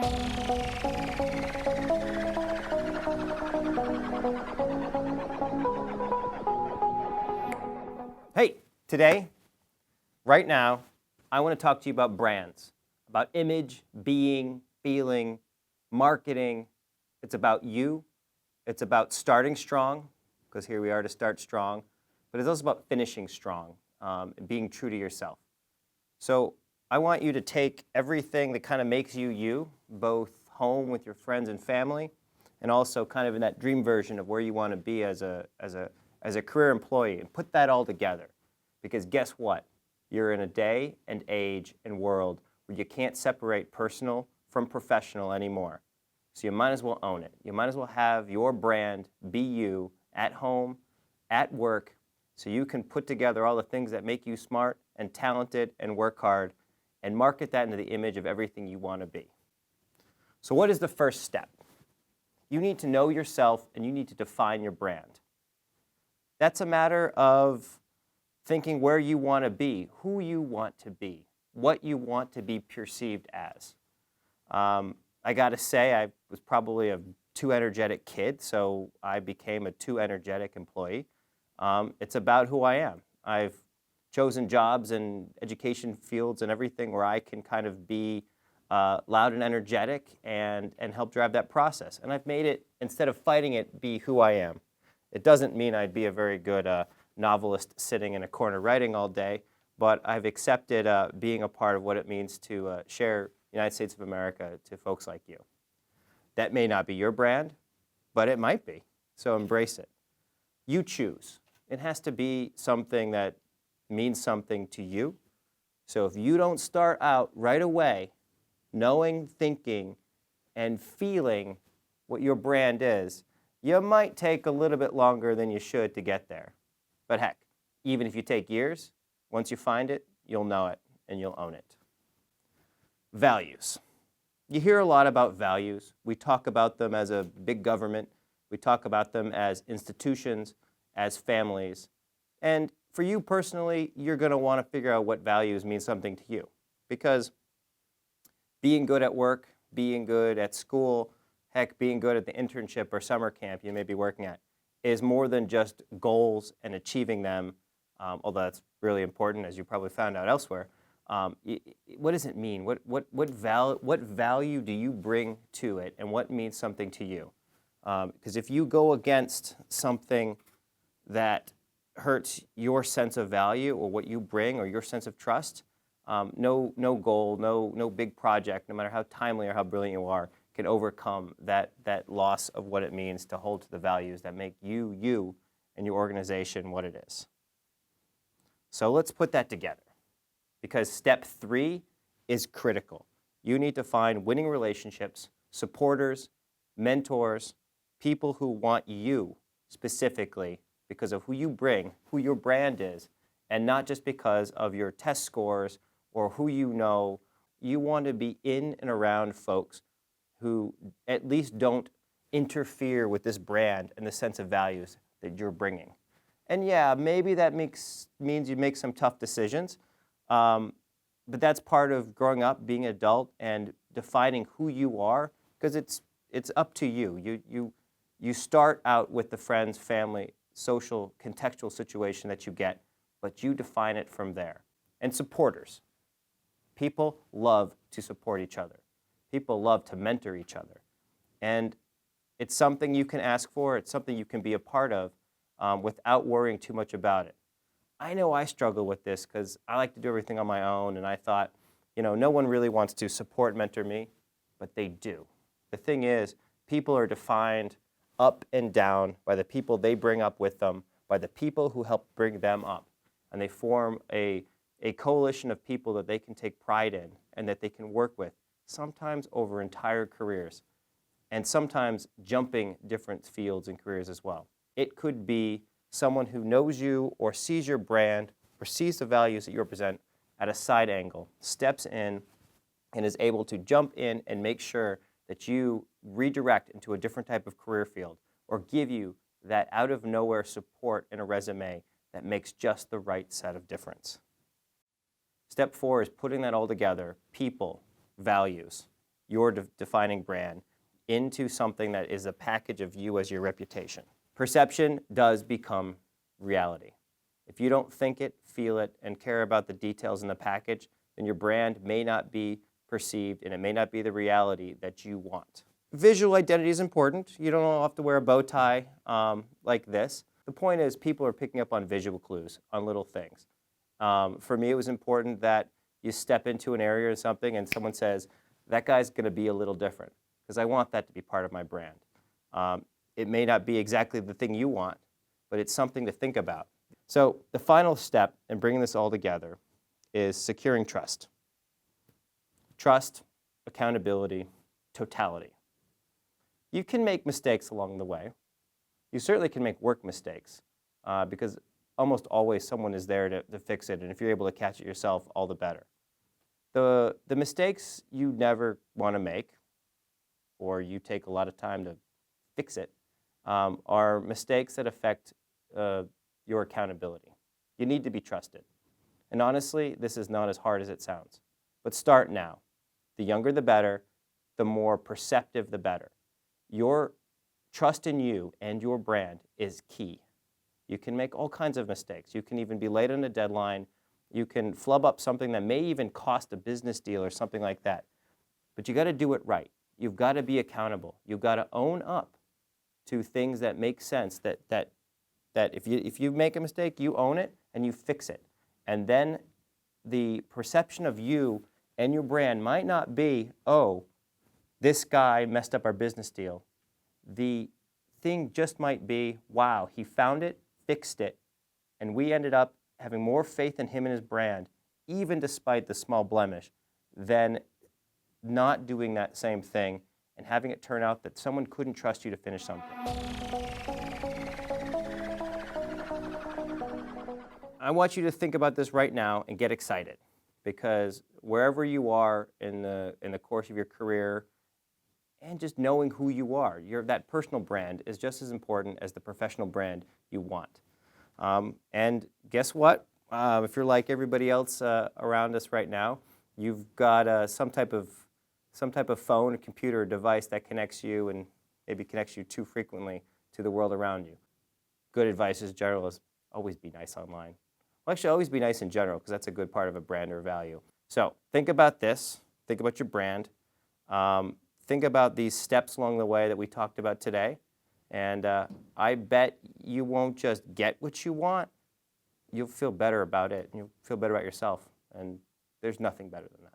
Hey, today, right now, I want to talk to you about brands, about image, being, feeling, marketing. It's about you. It's about starting strong, because here we are to start strong, but it's also about finishing strong, and being true to yourself. So I want you to take everything that kind of makes you you, both home with your friends and family, and also kind of in that dream version of where you want to be as a career employee, and put that all together. Because guess what? You're in a day and age and world where you can't separate personal from professional anymore. So you might as well own it. You might as well have your brand be you at home, at work, so you can put together all the things that make you smart and talented and work hard and market that into the image of everything you want to be. So what is the first step? You need to know yourself and you need to define your brand. That's a matter of thinking where you want to be, who you want to be, what you want to be perceived as. I got to say, I was probably a too energetic kid, so I became a too energetic employee. It's about who I am. I've chosen jobs and education fields and everything where I can kind of be loud and energetic and help drive that process. And I've made it, instead of fighting it, be who I am. It doesn't mean I'd be a very good novelist sitting in a corner writing all day, but I've accepted being a part of what it means to share the United States of America to folks like you. That may not be your brand, but it might be, so embrace it. You choose. It has to be something that means something to you. So if you don't start out right away knowing, thinking, and feeling what your brand is, you might take a little bit longer than you should to get there. But heck, even if you take years, once you find it, you'll know it and you'll own it. Values. You hear a lot about values. We talk about them as a big government. We talk about them as institutions, as families. And for you personally, you're going to want to figure out what values mean something to you. Because being good at work, being good at school, heck, being good at the internship or summer camp you may be working at, is more than just goals and achieving them, although that's really important, as you probably found out elsewhere. What does it mean? What value do you bring to it, and what means something to you? Because if you go against something that hurts your sense of value or what you bring or your sense of trust, no goal, no big project, no matter how timely or how brilliant you are, can overcome that loss of what it means to hold to the values that make you, you, and your organization what it is. So let's put that together, because step 3 is critical. You need to find winning relationships, supporters, mentors, people who want you specifically because of who you bring, who your brand is, and not just because of your test scores or who you know. You want to be in and around folks who at least don't interfere with this brand and the sense of values that you're bringing. And yeah, maybe that means you make some tough decisions, but that's part of growing up, being an adult, and defining who you are, because it's up to you. You start out with the friends, family, social, contextual situation that you get, but you define it from there. And supporters. People love to support each other. People love to mentor each other. And it's something you can ask for. It's something you can be a part of without worrying too much about it. I know I struggle with this because I like to do everything on my own, and I thought, no one really wants to support, mentor me, but they do. The thing is, people are defined up and down by the people they bring up with them, by the people who help bring them up. And they form a coalition of people that they can take pride in and that they can work with, sometimes over entire careers, and sometimes jumping different fields and careers as well. It could be someone who knows you or sees your brand or sees the values that you represent at a side angle, steps in, and is able to jump in and make sure that you redirect into a different type of career field, or give you that out-of-nowhere support in a resume that makes just the right set of difference. Step 4 is putting that all together: people, values, your defining brand into something that is a package of you as your reputation. Perception does become reality. If you don't think it, feel it, and care about the details in the package, then your brand may not be perceived and it may not be the reality that you want. Visual identity is important. You don't have to wear a bow tie like this. The point is people are picking up on visual clues, on little things. For me, it was important that you step into an area or something and someone says, that guy's going to be a little different, because I want that to be part of my brand. It may not be exactly the thing you want, but it's something to think about. So the final step in bringing this all together is securing trust. Trust, accountability, totality. You can make mistakes along the way. You certainly can make work mistakes because almost always someone is there to fix it, and if you're able to catch it yourself, all the better. The mistakes you never want to make, or you take a lot of time to fix it, are mistakes that affect your accountability. You need to be trusted. And honestly, this is not as hard as it sounds. But start now. The younger the better, the more perceptive the better. Your trust in you and your brand is key. You can make all kinds of mistakes. You can even be late on a deadline. You can flub up something that may even cost a business deal or something like that. But you got to do it right. You've got to be accountable. You've got to own up to things that make sense, that if you make a mistake, you own it and you fix it. And then the perception of you and your brand might not be, oh, this guy messed up our business deal. The thing just might be, wow, he found it, fixed it, and we ended up having more faith in him and his brand, even despite the small blemish, than not doing that same thing and having it turn out that someone couldn't trust you to finish something. I want you to think about this right now and get excited, because wherever you are in the course of your career, and just knowing who you are, that personal brand is just as important as the professional brand you want. And guess what? If you're like everybody else around us right now, you've got some type of phone, computer, device that connects you and maybe connects you too frequently to the world around you. Good advice in general is always be nice online. Well, actually, always be nice in general, because that's a good part of a brand or value. So think about this. Think about your brand. Think about these steps along the way that we talked about today. And I bet you won't just get what you want. You'll feel better about it, and you'll feel better about yourself. And there's nothing better than that.